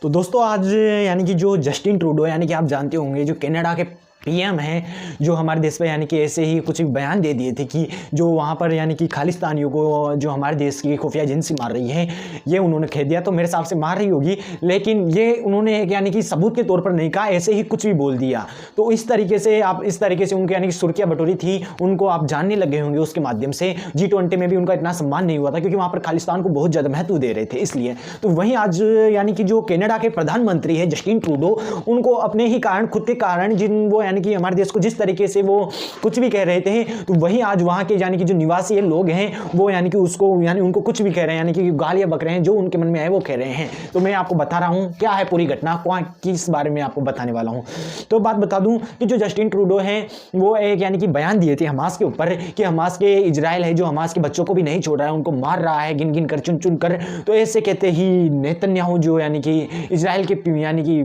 तो दोस्तों आज यानी कि जो जस्टिन ट्रूडो यानी कि आप जानते होंगे जो कनाडा के पीएम हैं, जो हमारे देश पे यानी कि ऐसे ही कुछ बयान दे दिए थे कि जो वहाँ पर यानी कि खालिस्तानियों को जो हमारे देश की खुफिया एजेंसी मार रही है, ये उन्होंने कह दिया। तो मेरे हिसाब से मार रही होगी, लेकिन ये उन्होंने यानी कि सबूत के तौर पर नहीं कहा, ऐसे ही कुछ भी बोल दिया। तो इस तरीके से उनकी यानी कि सुर्खियाँ बटोरी थी, उनको आप जानने लगे होंगे उसके माध्यम से। G20 में भी उनका इतना सम्मान नहीं हुआ था क्योंकि वहाँ पर खालिस्तान को बहुत ज़्यादा महत्व दे रहे थे, इसलिए। तो वहीं आज यानी कि जो कनाडा के प्रधानमंत्री है जस्टिन ट्रूडो, उनको अपने ही कारण, खुद के कारण, जिन वो यानी कि हमारे देश को जिस तरीके से वो कुछ भी कह रहे थे, तो वहीं आज वहां के यानी कि जो निवासी लोग हैं वो यानी कि उसको यानी उनको कुछ भी कह रहे हैं, यानी कि गालियां बक रहे हैं, जो उनके मन में आए वो कह रहे हैं। तो मैं आपको बता रहा हूं क्या है पूरी घटना, किस बारे में आपको बताने वाला हूं। तो बात बता दूं कि जो जस्टिन ट्रूडो है वो एक यानी कि बयान दिए थे हमास के ऊपर कि हमास के इजराइल है जो हमास के बच्चों को भी नहीं छोड़ रहा है, उनको मार रहा है गिन गिन कर, चुन चुन कर। तो ऐसे कहते ही नेतन्याहू जो यानी कि इजराइल के यानी कि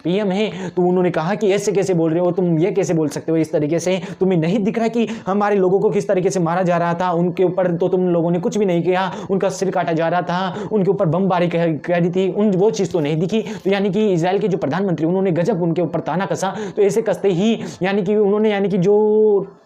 पीएम है, तो उन्होंने कहा कि ऐसे कैसे बोल रहे हो तुम, ये कैसे बोल सकते हो इस तरीके से, तुम्हें नहीं दिख रहा कि हमारे लोगों को किस तरीके से मारा जा रहा था, उनके ऊपर तो तुम लोगों ने कुछ भी नहीं किया, उनका सिर काटा जा रहा था, उनके ऊपर बमबारी कर दी थी, वो चीज़ तो नहीं दिखी। तो यानी कि इजराइल के जो प्रधानमंत्री उन्होंने गजब उनके ऊपर ताना कसा। तो ऐसे कसते ही यानी कि उन्होंने यानी कि जो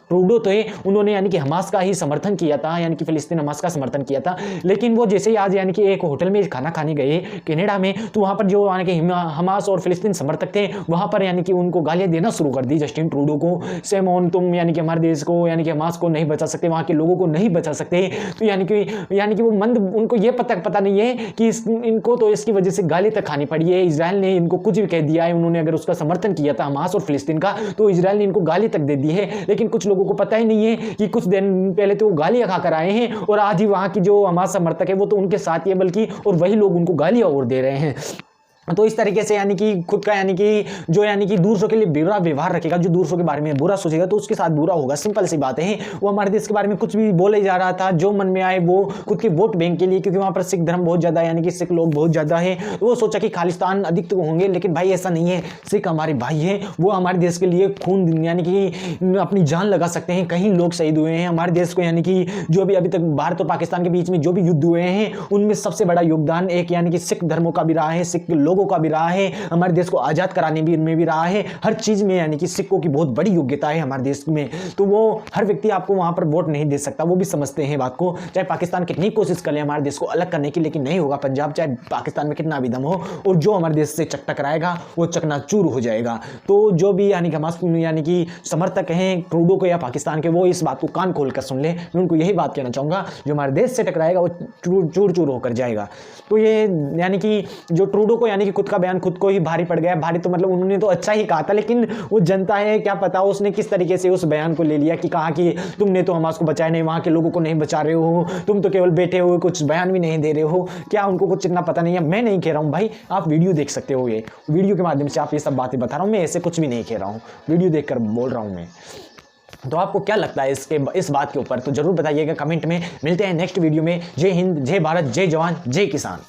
ट्रूडो थे उन्होंने यानी कि हमास का ही समर्थन किया था, यानी कि फिलिस्तीन हमास का समर्थन किया था। लेकिन वो जैसे ही आज यानी कि एक होटल में खाना खाने गए कनाडा में, तो वहाँ पर जो यानी कि हमास और फिलिस्तीन समर्थक थे वहाँ पर यानी कि उनको गालियाँ देना शुरू कर दी जस्टिन ट्रूडो को। सेमोन तुम यानी कि हमारे देश को यानी कि हमास को नहीं बचा सकते, वहाँ के लोगों को नहीं बचा सकते। तो यानी कि वो मंद, उनको ये पता नहीं है कि इनको तो इसकी वजह से गाली तक खानी पड़ी है। इजराइल ने इनको कुछ भी कह दिया है, उन्होंने अगर उसका समर्थन किया था हमास और फिलिस्तीन का, तो इजराइल ने इनको गाली तक दे दी है। लेकिन कुछ लोगों को पता ही नहीं है कि कुछ दिन पहले तो वो गालियां खाकर आए हैं और आज ही वहां की जो हमास समर्थक है वो तो उनके साथ ही है, बल्कि और वही लोग उनको गालियां और दे रहे हैं। तो इस तरीके से यानी कि खुद का यानी कि जो यानी कि दूसरों के लिए बुरा व्यवहार रखेगा, जो दूसरों के बारे में बुरा सोचेगा तो उसके साथ बुरा होगा। सिंपल सी बात है। वो हमारे देश के बारे में कुछ भी बोले जा रहा था, जो मन में आए वो खुद के वोट बैंक के लिए, क्योंकि वहाँ पर सिख धर्म बहुत ज़्यादा यानी कि सिख लोग बहुत ज़्यादा है, तो वो सोचा कि खालिस्तान अधिक तो होंगे। लेकिन भाई ऐसा नहीं है, सिख हमारे भाई हैं, वो हमारे देश के लिए खून यानी कि अपनी जान लगा सकते हैं। कहीं लोग शहीद हुए हैं हमारे देश को, यानी कि जो भी अभी तक भारत और पाकिस्तान के बीच में जो भी युद्ध हुए हैं उनमें सबसे बड़ा योगदान एक यानी कि सिख धर्मों का भी रहा है, सिख लोगों का भी रहा है, हमारे देश को आजाद कराने में भी रहा है। हर चीज में यानी कि सिखों की बहुत बड़ी योग्यता है हमारे देश में। तो वो हर व्यक्ति आपको वहां पर वोट नहीं दे सकता, वो भी समझते हैं बात को। चाहे पाकिस्तान कितनी कोशिश कर ले हमारे देश को अलग करने की, लेकिन नहीं होगा। पंजाब चाहे पाकिस्तान में कितना भी दम हो, और जो हमारे देश से टकराएगा वो चकनाचूर हो जाएगा। तो जो भी यानी कि हमारे यानी कि समर्थक हैं ट्रूडो को या पाकिस्तान के, वो इस बात को कान खोल कर सुन ले। मैं उनको यही बात कहना चाहूंगा, जो हमारे देश से टकराएगा वो चूर चूर होकर जाएगा। तो ये यानी कि जो ट्रूडो को यानी कि खुद का बयान खुद को ही भारी पड़ गया। भारी तो मतलब उन्होंने तो अच्छा ही कहा था, लेकिन वो जनता है क्या पता उसने किस तरीके से उस बयान को ले लिया कि कहा कि तुमने तो हमास को बचाया नहीं, वहां के लोगों को नहीं बचा रहे हो, तुम तो केवल बैठे हुए कुछ बयान भी नहीं दे रहे हो। क्या उनको कुछ इतना पता नहीं है? मैं नहीं कह रहा हूं भाई, आप वीडियो देख सकते हो, ये वीडियो के माध्यम से आप ये सब बातें बता रहा हूं। मैं ऐसे कुछ भी नहीं कह रहा हूं, वीडियो देखकर बोल रहा हूं मैं। तो आपको क्या लगता है इस बात के ऊपर, तो जरूर बताइएगा कमेंट में। मिलते हैं नेक्स्ट वीडियो में। जय हिंद, जय भारत, जय जवान, जय किसान।